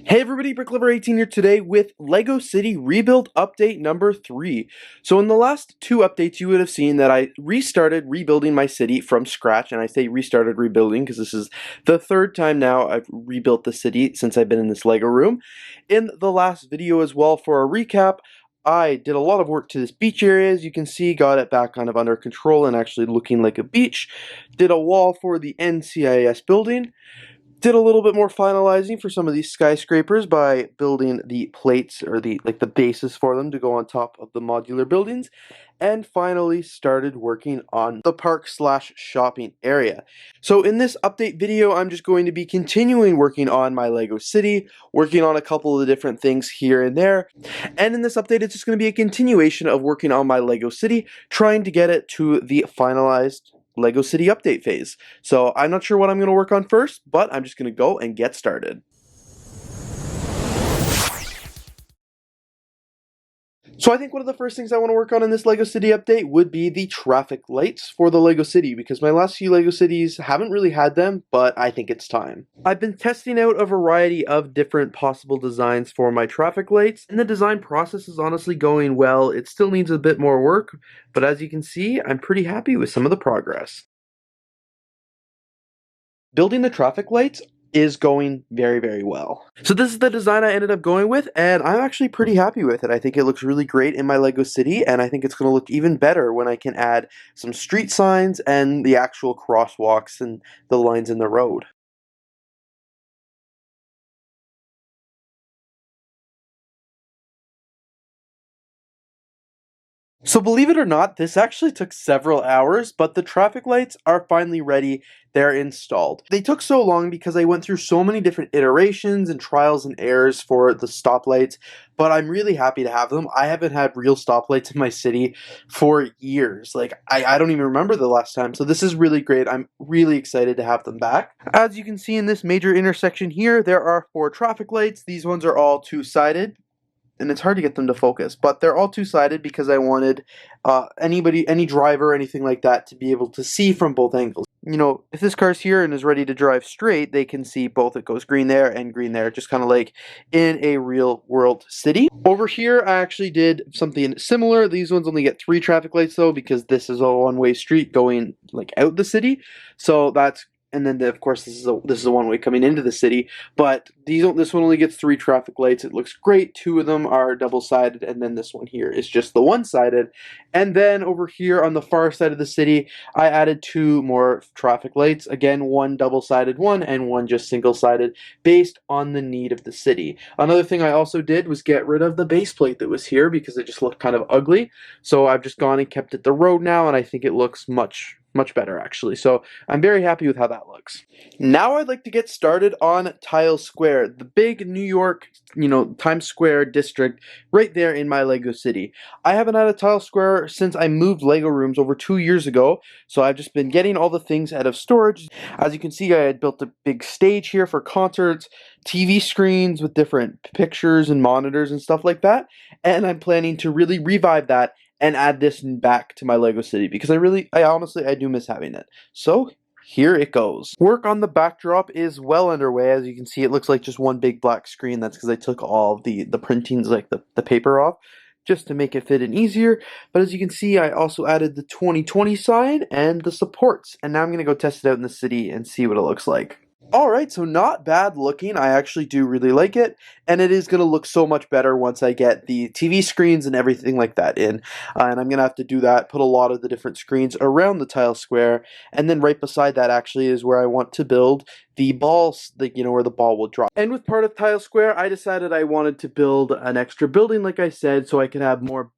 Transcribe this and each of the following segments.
Hey everybody, BrickLoot18 here today with LEGO City Rebuild Update number 3. So in the last two updates you would have seen that I restarted rebuilding my city from scratch, and I say restarted rebuilding because this is the third time now I've rebuilt the city since I've been in this LEGO room. In the last video as well, for a recap, I did a lot of work to this beach area, as you can see, got it back kind of under control and actually looking like a beach. Did a wall for the NCIS building. Did a little bit more finalizing for some of these skyscrapers by building the plates or the bases for them to go on top of the modular buildings, and finally started working on the park slash shopping area. So in this update video, I'm just going to be continuing working on my LEGO City, working on a couple of the different things here and there, and in this update it's just going to be a continuation of working on my LEGO City, trying to get it to the finalized LEGO City update phase. So I'm not sure what I'm going to work on first, but I'm just going to go and get started. So I think one of the first things I want to work on in this LEGO City update would be the traffic lights for the LEGO City, because my last few LEGO Cities haven't really had them, but I think it's time. I've been testing out a variety of different possible designs for my traffic lights, and the design process is honestly going well. It still needs a bit more work, but as you can see, I'm pretty happy with some of the progress. Building the traffic lights is going very, very well. So this is the design I ended up going with, and I'm actually pretty happy with it. I think it looks really great in my LEGO City, and I think it's going to look even better when I can add some street signs and the actual crosswalks and the lines in the road. So believe it or not, this actually took several hours, but the traffic lights are finally ready. They're installed. They took so long because I went through so many different iterations and trials and errors for the stoplights, but I'm really happy to have them. I haven't had real stoplights in my city for years. I don't even remember the last time, so this is really great. I'm really excited to have them back. As you can see in this major intersection here, there are 4 traffic lights. These ones are all two-sided, and it's hard to get them to focus, but they're all two-sided because I wanted any driver or anything like that to be able to see from both angles. You know, if this car's here and is ready to drive straight, they can see both. It goes green there and green there, just kind of like in a real world city. Over here, I actually did something similar. These ones only get 3 traffic lights though, because this is a one-way street going like out the city. So that's, and then of course this is a one-way coming into the city, but this one only gets 3 traffic lights. It looks great. 2 of them are double-sided, and then this one here is just the one-sided. And then over here on the far side of the city, I added 2 more traffic lights. Again, one double-sided one and one just single-sided, based on the need of the city. Another thing I also did was get rid of the base plate that was here because it just looked kind of ugly. So I've just gone and kept it the road now, and I think it looks much better actually. So I'm very happy with how that looks. Now I'd like to get started on Times Square, the big New York, Times Square district right there in my LEGO City. I haven't had a Times Square since I moved LEGO rooms over 2 years ago, so I've just been getting all the things out of storage. As you can see, I had built a big stage here for concerts, TV screens with different pictures and monitors and stuff like that, and I'm planning to really revive that and add this back to my LEGO City because I honestly do miss having it. So here it goes. Work on the backdrop is well underway. As you can see, it looks like just one big black screen. That's because I took all the printings, like the paper off, just to make it fit in easier. But as you can see, I also added the 2020 sign and the supports. And now I'm going to go test it out in the city and see what it looks like. Alright, so not bad looking. I actually do really like it, and it is going to look so much better once I get the TV screens and everything like that in. And I'm going to have to do that, put a lot of the different screens around the Times Square, and then right beside that actually is where I want to build the balls, where the ball will drop. And with part of Times Square, I decided I wanted to build an extra building, like I said, so I could have more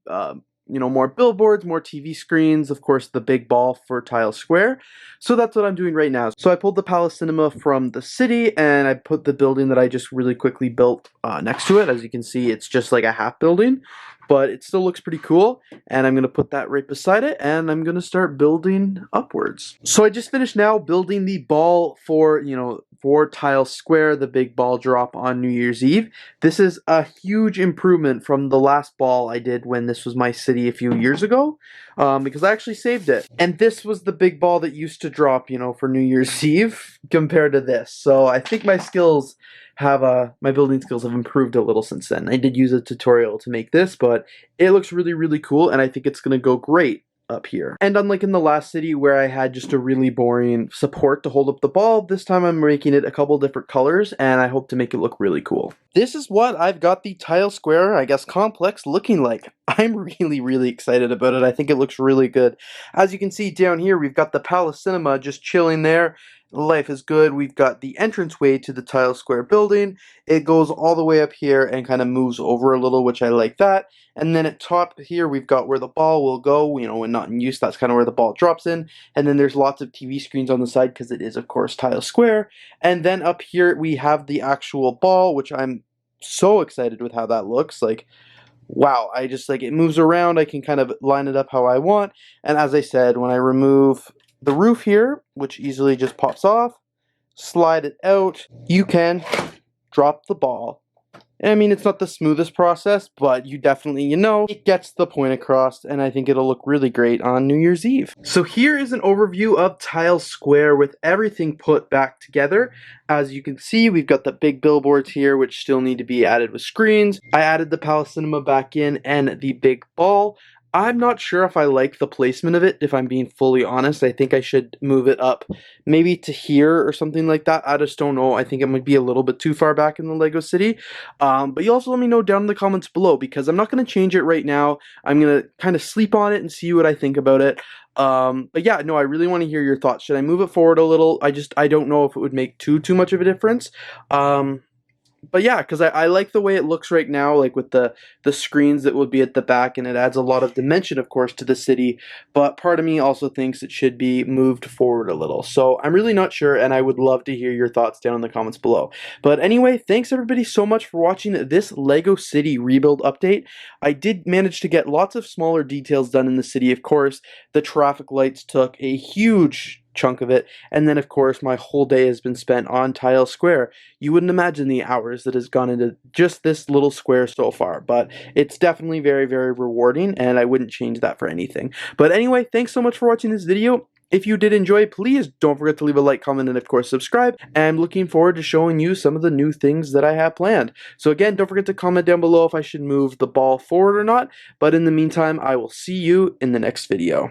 more billboards, more TV screens, of course the big ball for Times Square. So that's what I'm doing right now. So I pulled the Palace Cinema from the city, and I put the building that I just really quickly built next to it. As you can see, it's just like a half building, but it still looks pretty cool, and I'm going to put that right beside it, and I'm going to start building upwards. So I just finished now building the ball for, for Times Square, the big ball drop on New Year's Eve. This is a huge improvement from the last ball I did when this was my city a few years ago, because I actually saved it. And this was the big ball that used to drop, for New Year's Eve compared to this. So I think my skills have my building skills have improved a little since then. I did use a tutorial to make this, but it looks really, really cool, and I think it's going to go great up here. And unlike in the last city where I had just a really boring support to hold up the ball, this time I'm making it a couple different colors, and I hope to make it look really cool. This is what I've got the tile square, I guess, complex looking like. I'm really, really excited about it. I think it looks really good. As you can see down here, we've got the Palace Cinema just chilling there. Life is good. We've got the entranceway to the tile square building. It goes all the way up here and kind of moves over a little, which I like that. And then at top here, we've got where the ball will go, you know, when not in use, that's kind of where the ball drops in. And then there's lots of TV screens on the side because it is, of course, tile square. And then up here, we have the actual ball, which I'm so excited with how that looks. Like, wow, I just, like, it moves around. I can kind of line it up how I want. And as I said, when I remove the roof here, which easily just pops off, slide it out, you can drop the ball. I mean, it's not the smoothest process, but you definitely, you know, it gets the point across, and I think it'll look really great on New Year's Eve. So here is an overview of Tile Square with everything put back together. As you can see, we've got the big billboards here, which still need to be added with screens. I added the Palace Cinema back in and the big ball. I'm not sure if I like the placement of it, if I'm being fully honest. I think I should move it up maybe to here or something like that. I just don't know. I think it might be a little bit too far back in the Lego City. But you also let me know down in the comments below, because I'm not going to change it right now. I'm going to kind of sleep on it and see what I think about it. But yeah, no, I really want to hear your thoughts. Should I move it forward a little? I don't know if it would make too much of a difference. But yeah, because I like the way it looks right now, like with the screens that would be at the back, and it adds a lot of dimension, of course, to the city. But part of me also thinks it should be moved forward a little. So I'm really not sure, and I would love to hear your thoughts down in the comments below. But anyway, thanks everybody so much for watching this Lego City rebuild update. I did manage to get lots of smaller details done in the city, of course. The traffic lights took a huge chunk of it, and then of course my whole day has been spent on Tile Square. You wouldn't imagine the hours that has gone into just this little square so far, but it's definitely very, very rewarding, and I wouldn't change that for anything. But anyway, thanks so much for watching this video. If you did enjoy, please don't forget to leave a like, comment, and of course subscribe. And I'm looking forward to showing you some of the new things that I have planned. So again, don't forget to comment down below if I should move the ball forward or not. But in the meantime, I will see you in the next video.